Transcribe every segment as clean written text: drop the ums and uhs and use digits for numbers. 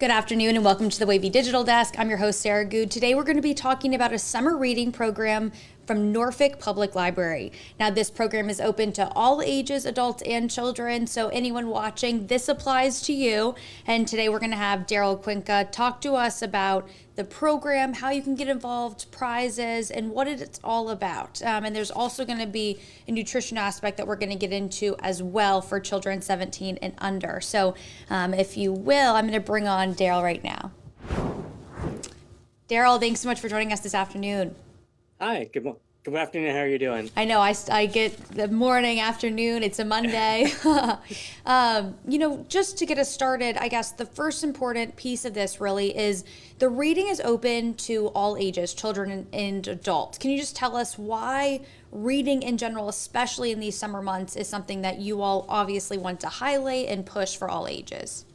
Good afternoon and welcome to the Wavy Digital Desk. I'm your host, Sarah Good. Today we're going to be talking about a summer reading program from Norfolk Public Library. Now, this program is open to all ages, adults and children, so anyone watching, this applies to you. And today we're going to have Daryl Quinca talk to us about the program, how you can get involved, prizes, and what it's all about. And there's also going to be a nutrition aspect that we're going to get into as well for children 17 and under. So if you will, I'm going to bring on Daryl right now. Daryl, thanks so much for joining us this afternoon. Hi, good afternoon. How are you doing? I know I get the morning, afternoon, it's a Monday. Just to get us started, I guess the first important piece of this really is the reading is open to all ages, children and adults. Can you just tell us why reading in general, especially in these summer months, is something that you all obviously want to highlight and push for all ages?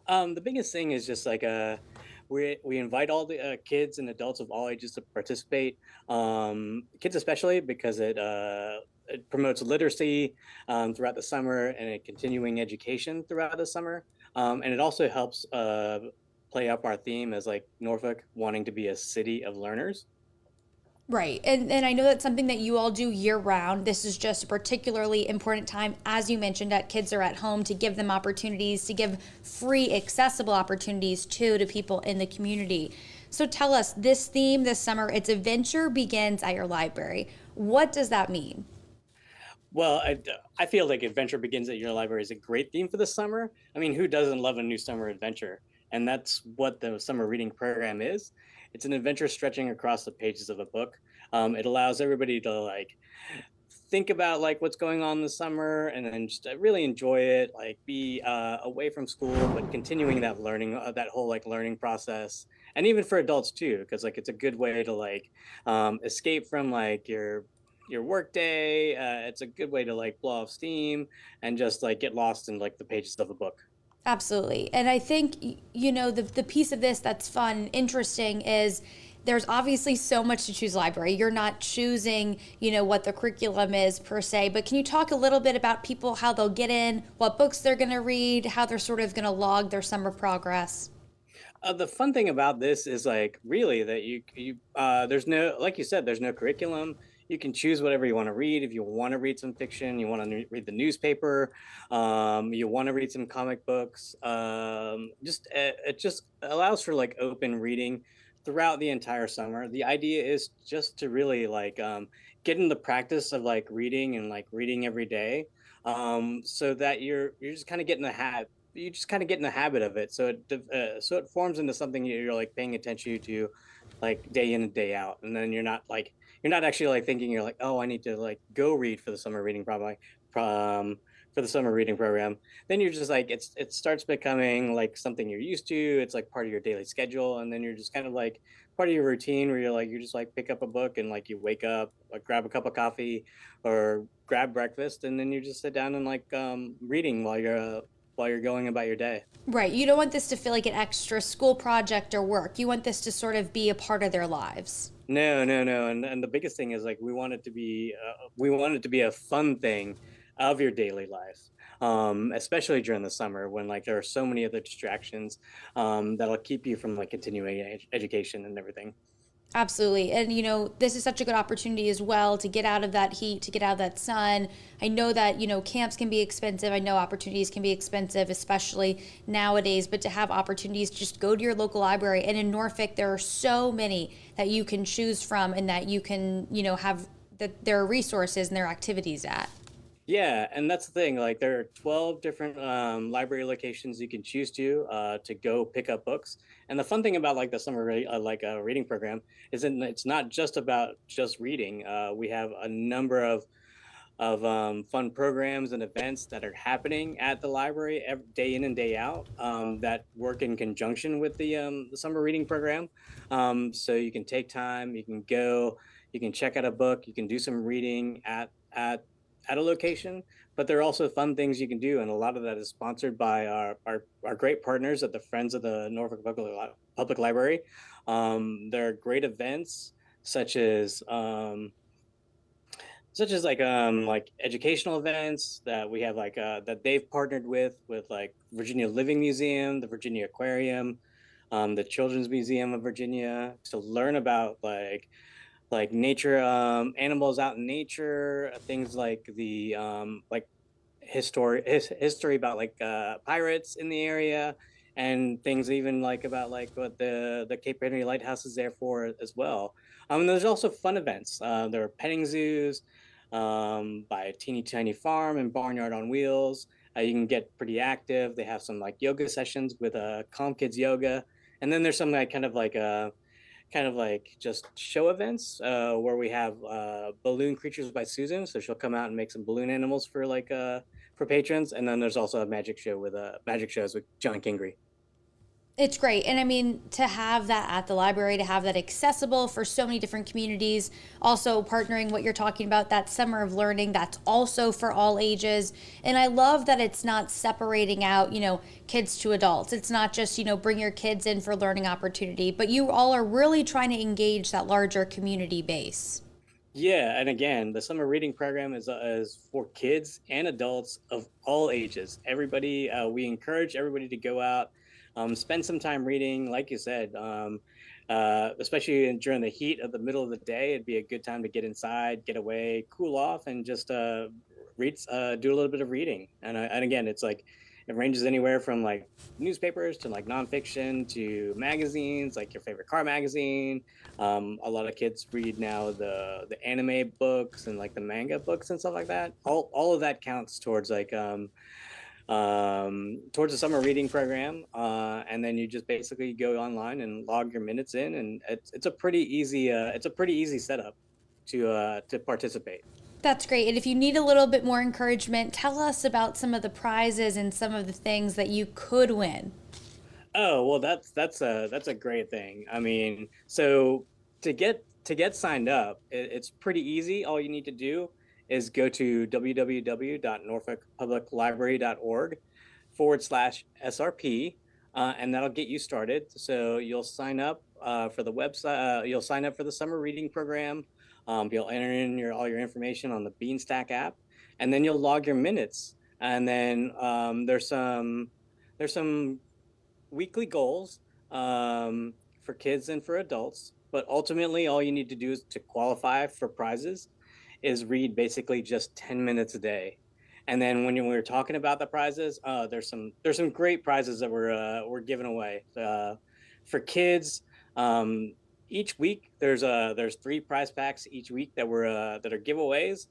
The biggest thing is just like we invite all the kids and adults of all ages to participate. Kids especially because it promotes literacy throughout the summer and a continuing education throughout the summer. And it also helps play up our theme as like Norfolk wanting to be a city of learners. Right. And I know that's something that you all do year round. This is just a particularly important time, as you mentioned, that kids are at home to give them opportunities, to give free, accessible opportunities too to people in the community. So tell us, this theme this summer, it's Adventure Begins at Your Library. What does that mean? Well, I feel like Adventure Begins at Your Library is a great theme for the summer. I mean, who doesn't love a new summer adventure? And that's what the summer reading program is. It's an adventure stretching across the pages of a book. It allows everybody to like think about like what's going on this summer and then just really enjoy it, like be away from school, but continuing that learning, that whole like learning process. And even for adults too, because like it's a good way to like escape from like your work day. It's a good way to like blow off steam and just like get lost in like the pages of a book. Absolutely. And I think, the piece of this that's fun, interesting is there's obviously so much to choose library. You're not choosing, what the curriculum is per se, but can you talk a little bit about people, how they'll get in, what books they're going to read, how they're sort of going to log their summer progress? The fun thing about this is like really that there's no, like you said, there's no curriculum. You can choose whatever you want to read. If you want to read some fiction, you want to read the newspaper, you want to read some comic books. It just allows for like open reading throughout the entire summer. The idea is just to really like get in the practice of like reading and like reading every day, so that you're just kind of getting the habit. You just kind of get in the habit of it, so it forms into something you're like paying attention to, like day in and day out, and then you're not actually like thinking you're like, oh, I need to like go read for the summer reading for the summer reading program. Then you're just like it starts becoming like something you're used to. It's like part of your daily schedule, and then you're just kind of like part of your routine where you just like pick up a book and like you wake up, like grab a cup of coffee or grab breakfast, and then you just sit down and like reading while you're going about your day. Right. You don't want this to feel like an extra school project or work. You want this to sort of be a part of their lives. No, no, no. And the biggest thing is like we want it to be a fun thing of your daily life, especially during the summer when like there are so many other distractions that'll keep you from like continuing education and everything. Absolutely. And, this is such a good opportunity as well to get out of that heat, to get out of that sun. I know that, camps can be expensive. I know opportunities can be expensive, especially nowadays, but to have opportunities, just go to your local library. And in Norfolk, there are so many that you can choose from and that you can, have their resources and their activities at. Yeah, and that's the thing. Like there are 12 different library locations you can choose to go pick up books. And the fun thing about like the reading program is that it's not just about just reading. We have a number of fun programs and events that are happening at the library day in and day out that work in conjunction with the summer reading program. So you can take time, you can go, you can check out a book, you can do some reading at a location, but there are also fun things you can do, and a lot of that is sponsored by our great partners at the Friends of the Norfolk Public Library. There are great events such as such as like educational events that we have that they've partnered with like Virginia Living Museum, the Virginia Aquarium, the Children's Museum of Virginia, to learn about like nature, animals out in nature, things like the like history about like pirates in the area, and things even like about like what the Cape Henry Lighthouse is there for as well. There's also fun events. There are petting zoos, by Teeny Tiny Farm and Barnyard on Wheels. You can get pretty active. They have some like yoga sessions with Calm Kids Yoga, and then there's some like kind of like just show events where we have balloon creatures by Susan, so she'll come out and make some balloon animals for patrons, and then there's also a magic show with magic shows with John Kingry. It's great. And I mean, to have that at the library, to have that accessible for so many different communities, also partnering what you're talking about, that summer of learning, that's also for all ages. And I love that it's not separating out, kids to adults. It's not just, bring your kids in for learning opportunity, but you all are really trying to engage that larger community base. Yeah, and again, the summer reading program is for kids and adults of all ages. Everybody, we encourage everybody to go out, spend some time reading. Like you said, especially during the heat of the middle of the day, it'd be a good time to get inside, get away, cool off, and just read, do a little bit of reading. And again, it's like it ranges anywhere from like newspapers to like nonfiction to magazines, like your favorite car magazine. A lot of kids read now the anime books and like the manga books and stuff like that. All of that counts towards towards the summer reading program. And then you just basically go online and log your minutes in, and it's a pretty easy setup to participate. That's great. And if you need a little bit more encouragement, tell us about some of the prizes and some of the things that you could win. Oh, well, that's a great thing. I mean, so to get signed up, it's pretty easy. All you need to do is go to www.norfolkpubliclibrary.org/SRP, and that'll get you started. So you'll sign up for the website. You'll sign up for the summer reading program. You'll enter in all your information on the Beanstack app, and then you'll log your minutes. And then there's some weekly goals for kids and for adults. But ultimately, all you need to do is to qualify for prizes is read basically just 10 minutes a day. And then when we were talking about the prizes, there's some great prizes that we're giving away for kids. Each week there's 3 prize packs each week that are giveaways.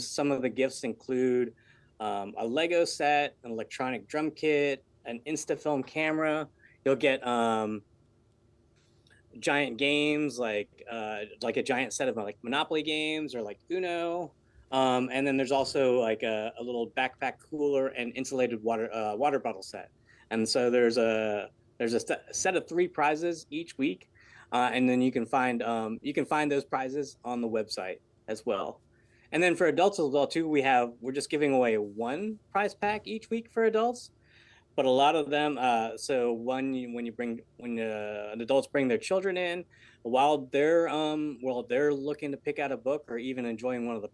Some of the gifts include a Lego set, an electronic drum kit, an Instafilm camera. You'll get giant games like a giant set of like Monopoly games or like Uno. And then there's also like a little backpack cooler and insulated water bottle set. And so there's a set of 3 prizes each week, and then you can find those prizes on the website as well. And then for adults as well too, we're just giving away 1 prize pack each week for adults. But a lot of them, so when adults bring their children in, while they're looking to pick out a book or even enjoying one of the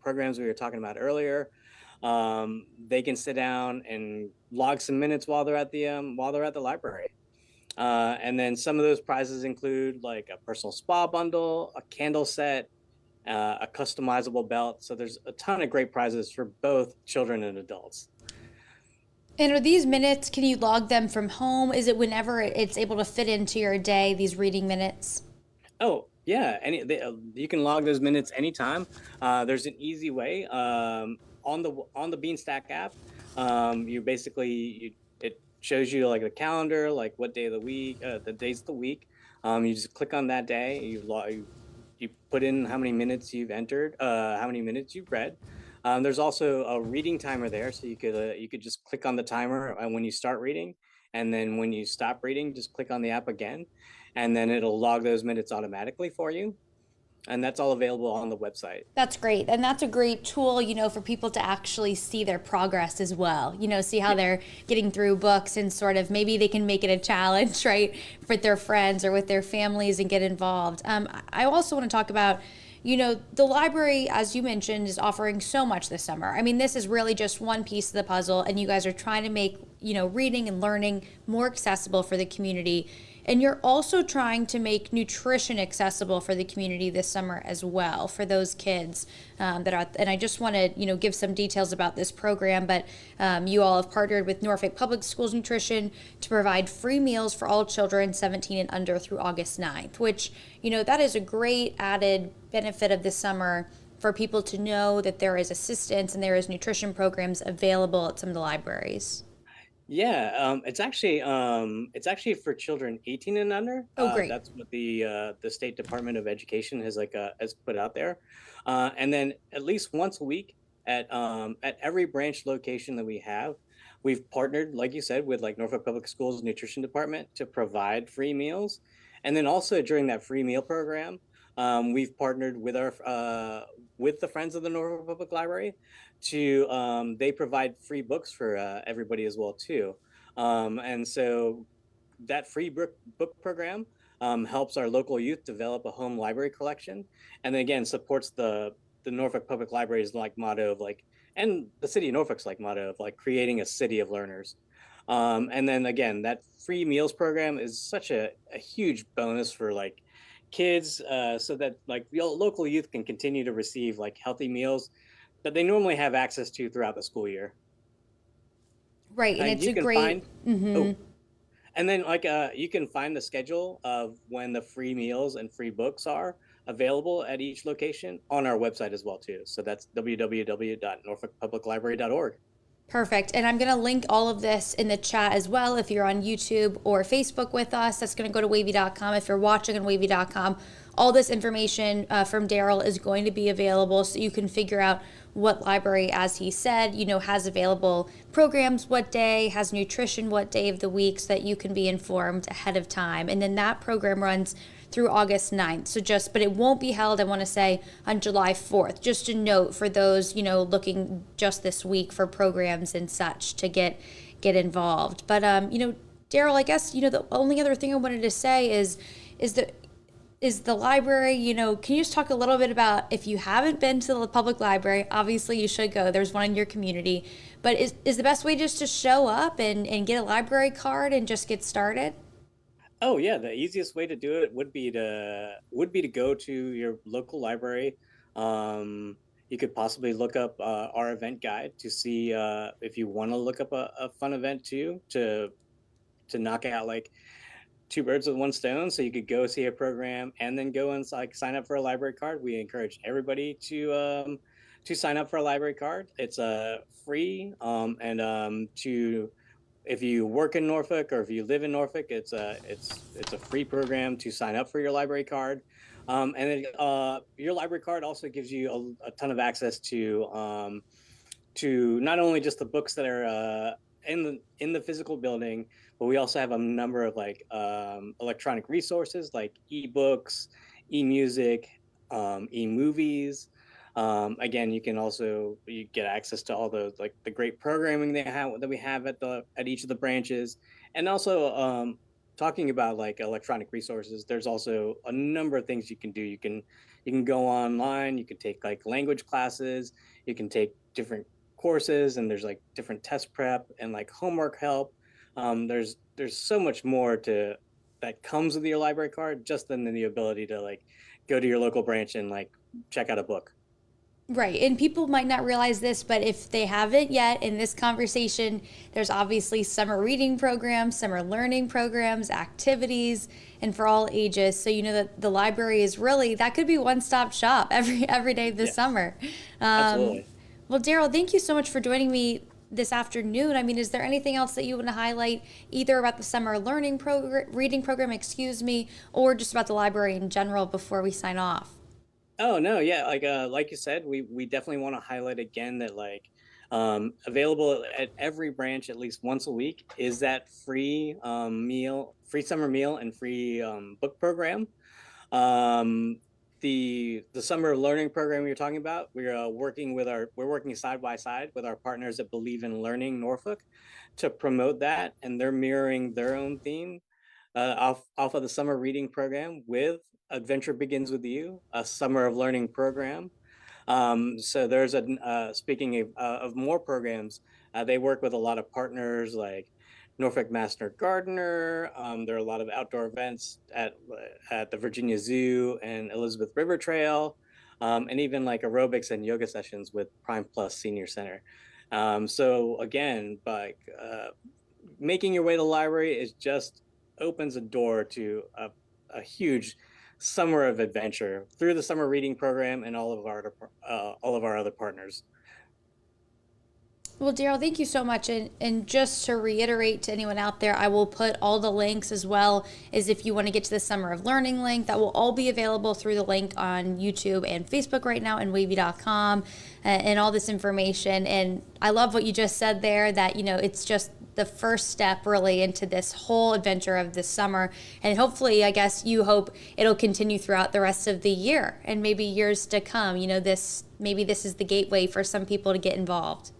programs we were talking about earlier, they can sit down and log some minutes while they're at the library. And then some of those prizes include like a personal spa bundle, a candle set, a customizable belt. So there's a ton of great prizes for both children and adults. And are these minutes, can you log them from home? Is it whenever it's able to fit into your day, these reading minutes? Oh, yeah. You can log those minutes anytime. There's an easy way. On the Beanstack app, it shows you like the calendar, like what day of the week, the days of the week. You just click on that day. You put in how many minutes you've entered, how many minutes you've read. There's also a reading timer there, so you could just click on the timer when you start reading, and then when you stop reading, just click on the app again, and then it'll log those minutes automatically for you. And that's all available on the website. That's great. And that's a great tool, for people to actually see their progress as well, see how they're getting through books, and sort of maybe they can make it a challenge, right, with their friends or with their families and get involved. I also want to talk about, The library, as you mentioned, is offering so much this summer. I mean, this is really just one piece of the puzzle, and you guys are trying to make, reading and learning more accessible for the community. And you're also trying to make nutrition accessible for the community this summer as well for those kids that are. And I just want to, give some details about this program. But you all have partnered with Norfolk Public Schools Nutrition to provide free meals for all children 17 and under through August 9th, which, that is a great added benefit of this summer for people to know that there is assistance and there is nutrition programs available at some of the libraries. Yeah, it's actually for children 18 and under. Oh, great. That's what the State Department of Education has put out there. And then at least once a week at every branch location that we have, we've partnered, like you said, with like Norfolk Public Schools Nutrition Department to provide free meals. And then also during that free meal program, we've partnered with our with the Friends of the Norfolk Public Library to they provide free books for everybody as well too. And so that free book program helps our local youth develop a home library collection, and then again supports the Norfolk Public Library's like motto of like, and the city of Norfolk's like motto of like creating a city of learners. And then again, that free meals program is such a huge bonus for like kids, so that like the local youth can continue to receive like healthy meals that they normally have access to throughout the school year. Right. And And it's you a can great. find, Mhm. oh, and then like you can find the schedule of when the free meals and free books are available at each location on our website as well too. So that's www.norfolkpubliclibrary.org. Perfect. And I'm going to link all of this in the chat as well. If you're on YouTube or Facebook with us, that's going to go to wavy.com. If you're watching on wavy.com, all this information from Daryl is going to be available so you can figure out what library, as he said, has available programs what day, has nutrition what day of the week, so that you can be informed ahead of time. And then that program runs through August 9th. But it won't be held, I want to say, on July 4th. Just a note for those, looking just this week for programs and such to get involved. But, Daryl, I guess, the only other thing I wanted to say is that is the library, can you just talk a little bit about, if you haven't been to the public library, obviously you should go. There's one in your community. But is the best way just to show up and get a library card and just get started? Oh yeah, the easiest way to do it would be to go to your local library. You could possibly look up our event guide to see if you want to look up a fun event too, to knock out like two birds with one stone. So you could go see a program and then go and like sign up for a library card. We encourage everybody to sign up for a library card. It's free, and to if you work in Norfolk or if you live in Norfolk, it's a free program to sign up for your library card. And then your library card also gives you a ton of access to not only just the books that are in the physical building, but we also have a number of like electronic resources like ebooks, e-music, e-movies. Again, you get access to all those like the great programming that we have at each of the branches, and also talking about like electronic resources. There's also a number of things you can do. You can go online. You can take like language classes. You can take different courses, and there's like different test prep and like homework help. There's so much more to that comes with your library card just than the ability to like go to your local branch and like check out a book. Right. And people might not realize this, but if they haven't yet in this conversation, there's obviously summer reading programs, summer learning programs, activities, and for all ages. So you know that the library is really, that could be one-stop shop every day this Yes, summer. Um, absolutely. well, Daryl, thank you so much for joining me this afternoon. I mean, is there anything else that you want to highlight, either about the summer reading program, excuse me, or just about the library in general before we sign off? Oh no, yeah, like you said, we definitely want to highlight again that like available at every branch at least once a week is that free summer meal and free book program. Um, the summer learning program you're talking about, we're working side by side with our partners at Believe in Learning Norfolk to promote that, and they're mirroring their own theme off of the summer reading program with Adventure Begins With You, a summer of learning program. So there's a speaking of more programs, they work with a lot of partners like Norfolk Master Gardener. There are a lot of outdoor events at the Virginia Zoo and Elizabeth River Trail, and even like aerobics and yoga sessions with Prime Plus Senior Center. So again, making your way to the library is just opens a door to a huge summer of adventure through the summer reading program and all of our other partners. Well, Daryl, thank you so much. And just to reiterate to anyone out there, I will put all the links as well as if you want to get to the Summer of Learning link, that will all be available through the link on YouTube and Facebook right now and wavy.com and all this information. And I love what you just said there, that, it's just the first step really into this whole adventure of this summer. And hopefully, I guess you hope it'll continue throughout the rest of the year and maybe years to come. Maybe this is the gateway for some people to get involved.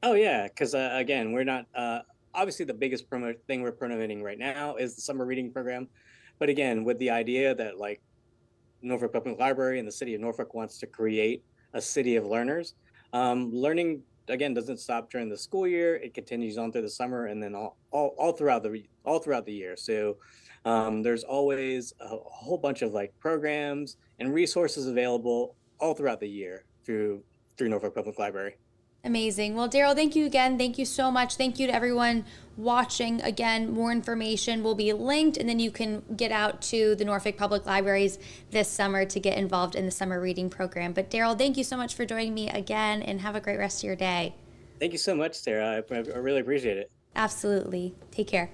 Oh yeah, because again, we're not obviously the biggest thing we're promoting right now is the summer reading program, but again, with the idea that like Norfolk Public Library and the city of Norfolk wants to create a city of learners. Learning again doesn't stop during the school year; it continues on through the summer and then all throughout the year. So there's always a whole bunch of like programs and resources available all throughout the year through Norfolk Public Library. Amazing. Well, Daryl, thank you again. Thank you so much. Thank you to everyone watching. Again, more information will be linked, and then you can get out to the Norfolk Public Libraries this summer to get involved in the summer reading program. But Daryl, thank you so much for joining me again, and have a great rest of your day. Thank you so much, Sarah. I really appreciate it. Absolutely. Take care.